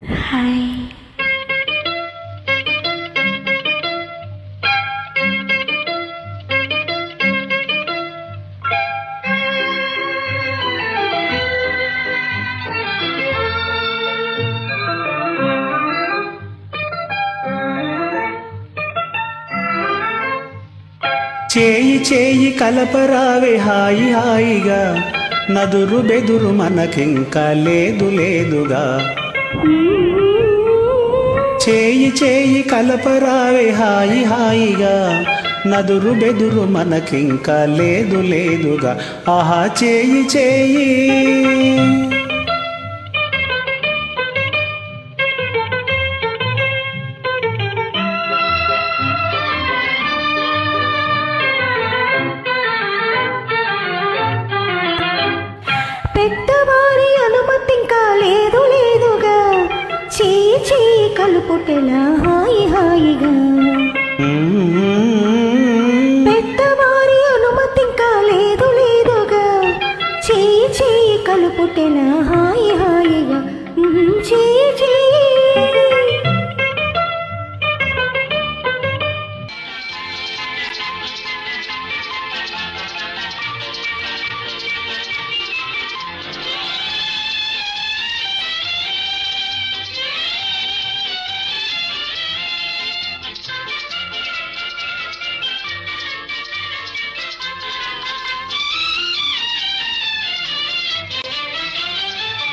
Hi. చేయి చేయి కలపరావే హాయి హాయిగా, నదురు బెదురు మనకింకా లేదు లేదుగా. చేయి చేయి కలపరావే హాయి హాయిగా, నదురు బెదురు మనకింకా లేదు లేదుగా. ఆహా చేయి చేయి పెద్దవారి అనుమతింకా లేదు లేదుగా, చేయి చేయి కలుపుటెలా హాయి హాయిగా. పెద్దవారి అనుమతింకా లేదు లేదుగా, చేయి చేయి కలుపుటెలా హాయి హాయిగా. చేయి చేయి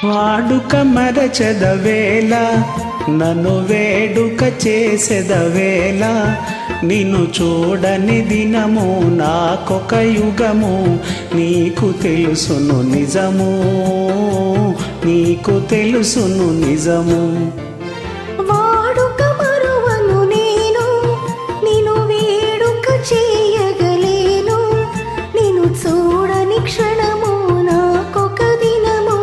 వాడుక మరచెదవేళ, నన్ను వేడుక చేసెదవేళ. నిన్ను చూడని దినము నాకొక యుగము, నీకు తెలుసును నిజము, నీకు తెలుసును నిజము. వాడుక మరువను నేను, నిన్ను వేడుక చేయగలేను. నిన్ను చూడని క్షణము నాకొక దినము,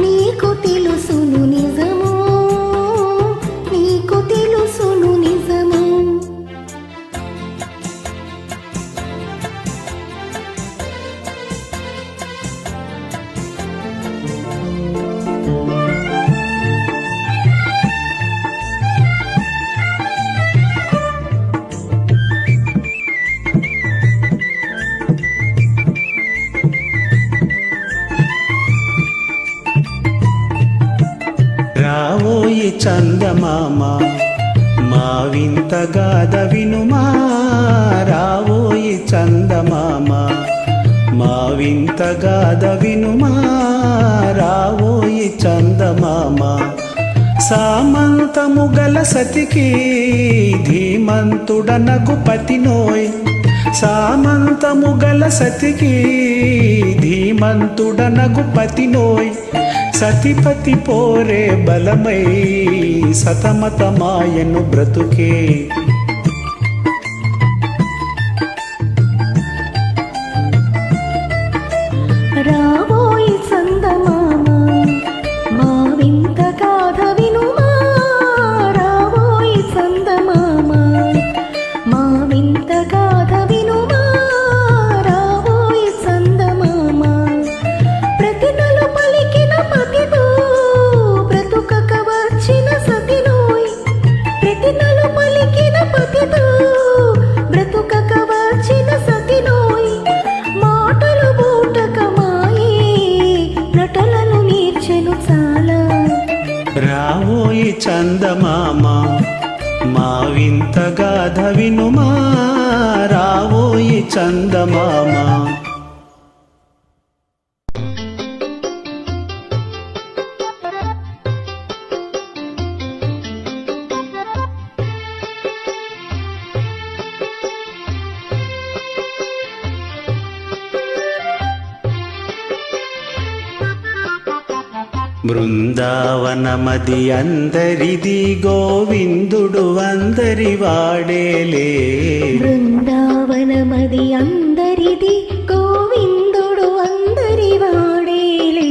నీకు తెలుసును నిజము, నీకు తెలుసును నిజము. రావోయి చందమామ, మా వింత గాథ వినుమా. రావోయి చందమామ, మా వింత గాథ వినుమా. రావోయి చందమామ, సామంతము గల సతికి ధీమంతుడనగు పతినోయ్. సామంతము గల సతికి ధీమంతుడనగు పతినోయ్. సతిపతి పోరే బలమై సతమతమాయను బ్రతుకే. రావోయి చందమామ, మా వింత గాథ వినుమా. రావోయి చందమామ, మా వింత గాథ వినుమా. రావోయి చందమామ, ప్రతినలు పలికిన పతితో బ్రతుకక వచ్చిన సతినోయ్. ప్రతినలు పలికిన పతితో బ్రతుకక వచ్చిన సతినోయ్. మాటలు బూటకమాయే, నటలను నేర్చెను చాలా. రావోయి చందమామ, మా వింత గాథ వినుమా. రావోయి చందమామ. బృందావనమది అందరిది, గోవిందుడు అందరి వాడేలే. బృందావనమది అందరిది, గోవిందుడు అందరి వాడేలే.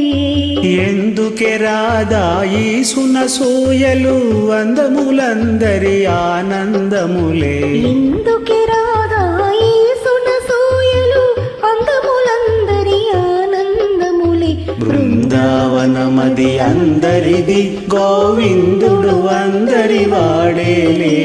ఎందుకే రాదాయి సునసూయలు, అందములందరి ఆనందములే. ఎందుకే రాదాయి సునసూయలు, అందములందరి ఆనందములే. బృందావనమ మది అందరిది గోవిందుడు అందరి వాడేలే.